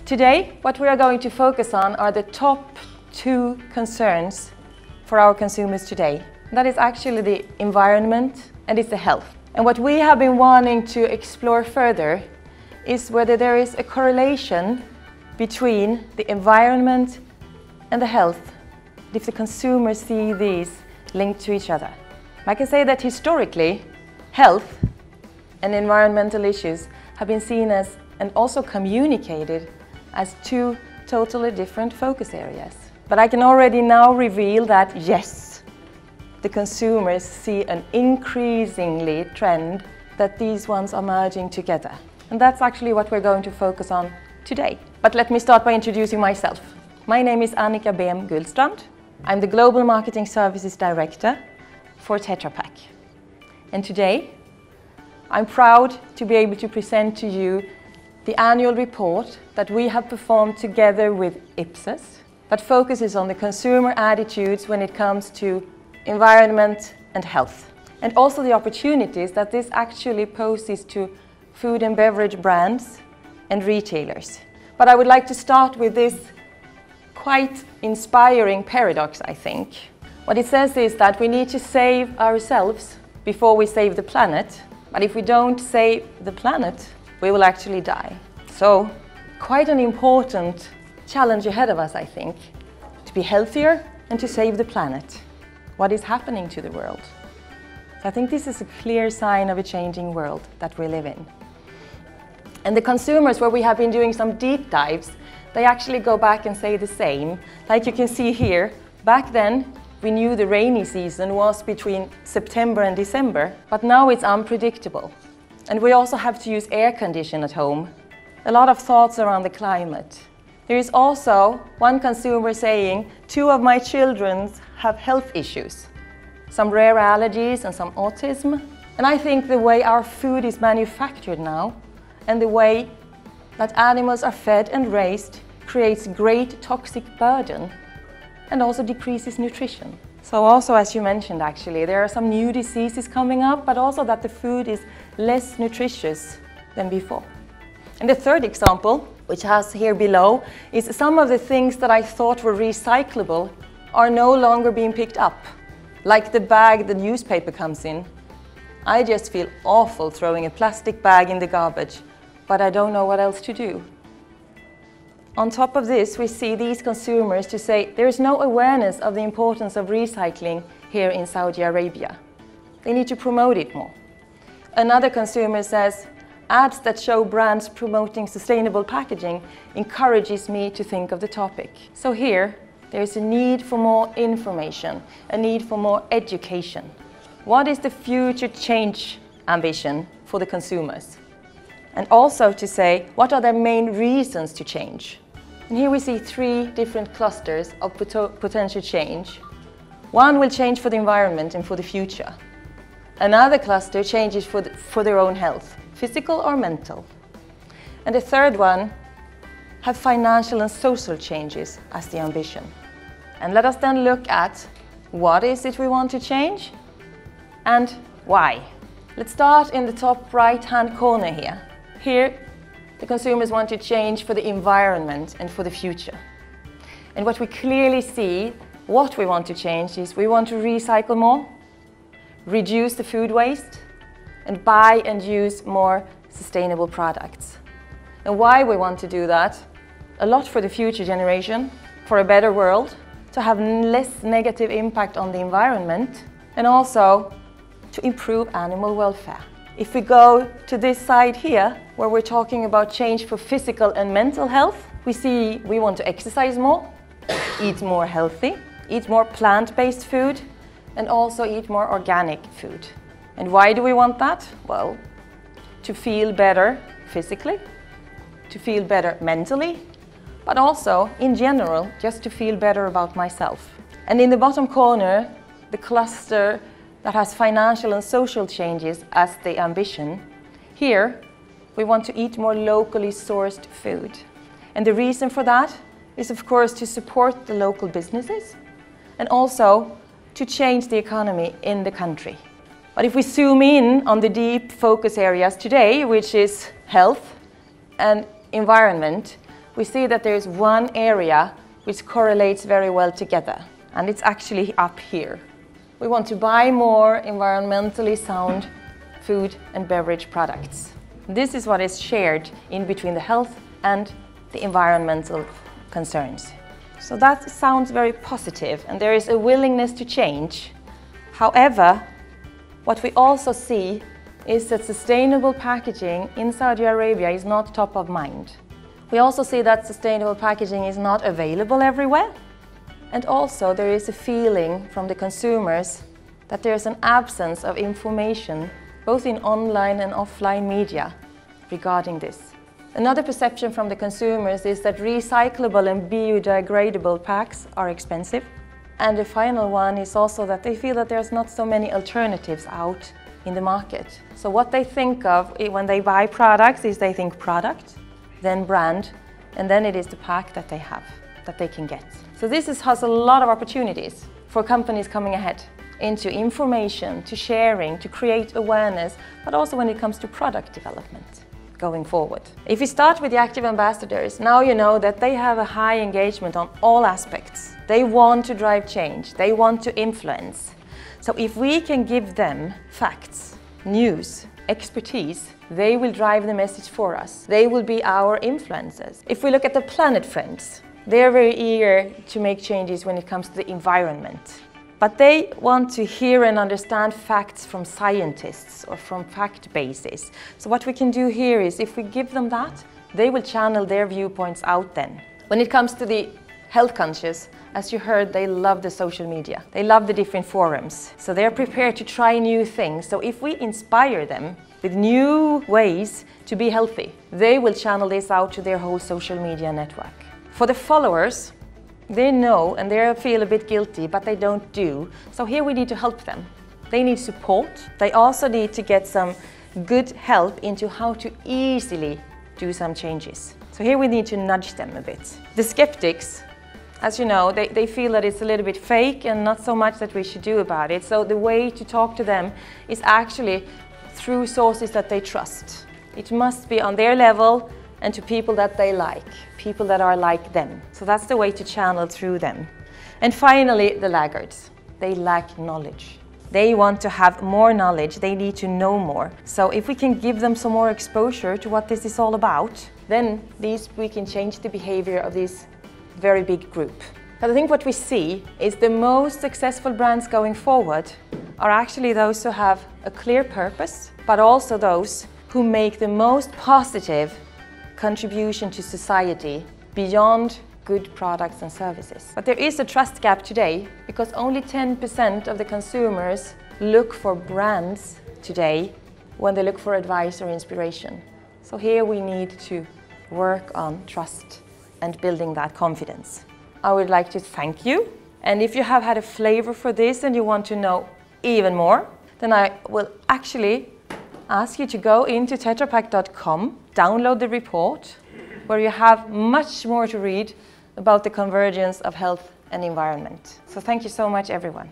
Today, what we are going to focus on are the top 2 concerns for our consumers today. That is actually the environment and it's the health. And what we have been wanting to explore further is whether there is a correlation between the environment and the health, if the consumers see these linked to each other. I can say that historically, health and environmental issues have been seen as and also communicated as 2 totally different focus areas. But I can already now reveal that yes, the consumers see an increasingly trend that these ones are merging together. And that's actually what we're going to focus on today. But let me start by introducing myself. My name is Annika Behm Gullstrand. I'm the Global Marketing Services Director for Tetra Pak. And today, I'm proud to be able to present to you the annual report that we have performed together with Ipsos that focuses on the consumer attitudes when it comes to environment and health, and also the opportunities that this actually poses to food and beverage brands and retailers. But I would like to start with this quite inspiring paradox, I think. What it says is that we need to save ourselves before we save the planet, but if we don't save the planet, we will actually die. So, quite an important challenge ahead of us, I think, to be healthier and to save the planet. What is happening to the world? I think this is a clear sign of a changing world that we live in. And the consumers, where we have been doing some deep dives, they actually go back and say the same. Like you can see here, back then we knew the rainy season was between September and December, but now it's unpredictable. And we also have to use air conditioning at home. A lot of thoughts around the climate. There is also one consumer saying, 2 of my children have health issues, some rare allergies and some autism. And I think the way our food is manufactured now and the way that animals are fed and raised creates great toxic burden and also decreases nutrition. So also, as you mentioned actually, there are some new diseases coming up, but also that the food is less nutritious than before. And the third example, which has here below, is some of the things that I thought were recyclable are no longer being picked up. Like the bag the newspaper comes in. I just feel awful throwing a plastic bag in the garbage, but I don't know what else to do. On top of this, we see these consumers to say there is no awareness of the importance of recycling here in Saudi Arabia. They need to promote it more. Another consumer says, ads that show brands promoting sustainable packaging encourages me to think of the topic. So here, there is a need for more information, a need for more education. What is the future change ambition for the consumers? And also to say, what are their main reasons to change? And here we see 3 different clusters of potential change. One will change for the environment and for the future. Another cluster changes for their own health, physical or mental. And the third one have financial and social changes as the ambition. And let us then look at what is it we want to change and why. Let's start in the top right-hand corner here. Here, the consumers want to change for the environment and for the future. And what we clearly see, what we want to change is we want to recycle more, reduce the food waste, and buy and use more sustainable products. And why we want to do that? A lot for the future generation, for a better world, to have less negative impact on the environment, and also to improve animal welfare. If we go to this side here, where we're talking about change for physical and mental health, we see we want to exercise more, eat more healthy, eat more plant-based food, and also eat more organic food. And why do we want that? Well, to feel better physically, to feel better mentally, but also, in general, just to feel better about myself. And in the bottom corner, the cluster that has financial and social changes as the ambition. Here, we want to eat more locally sourced food. And the reason for that is, of course, to support the local businesses and also to change the economy in the country. But if we zoom in on the deep focus areas today, which is health and environment, we see that there is one area which correlates very well together, and it's actually up here. We want to buy more environmentally sound food and beverage products. This is what is shared in between the health and the environmental concerns. So that sounds very positive, and there is a willingness to change. However, what we also see is that sustainable packaging in Saudi Arabia is not top of mind. We also see that sustainable packaging is not available everywhere. And also there is a feeling from the consumers that there is an absence of information, both in online and offline media, regarding this. Another perception from the consumers is that recyclable and biodegradable packs are expensive. And the final one is also that they feel that there's not so many alternatives out in the market. So what they think of when they buy products is they think product, then brand, and then it is the pack that they have, that they can get. So this has a lot of opportunities for companies coming ahead into information, to sharing, to create awareness, but also when it comes to product development going forward. If we start with the active ambassadors, now you know that they have a high engagement on all aspects. They want to drive change, they want to influence. So if we can give them facts, news, expertise, they will drive the message for us. They will be our influencers. If we look at the Planet Friends, they're very eager to make changes when it comes to the environment. But they want to hear and understand facts from scientists or from fact bases. So what we can do here is, if we give them that, they will channel their viewpoints out then. When it comes to the health conscious, as you heard, they love the social media. They love the different forums. So they're prepared to try new things. So if we inspire them with new ways to be healthy, they will channel this out to their whole social media network. For the followers, they know and they feel a bit guilty, but they don't do. So here we need to help them. They need support. They also need to get some good help into how to easily do some changes. So here we need to nudge them a bit. The skeptics, as you know, they feel that it's a little bit fake and not so much that we should do about it. So the way to talk to them is actually through sources that they trust. It must be on their level and to people that they like, people that are like them. So that's the way to channel through them. And finally, the laggards. They lack knowledge. They want to have more knowledge, they need to know more. So if we can give them some more exposure to what this is all about, then we can change the behavior of this very big group. But I think what we see is the most successful brands going forward are actually those who have a clear purpose, but also those who make the most positive contribution to society beyond good products and services. But there is a trust gap today because only 10% of the consumers look for brands today when they look for advice or inspiration. So here we need to work on trust and building that confidence. I would like to thank you. And if you have had a flavor for this and you want to know even more, then I will actually ask you to go into tetrapak.com, download the report, where you have much more to read about the convergence of health and environment. So thank you so much, everyone.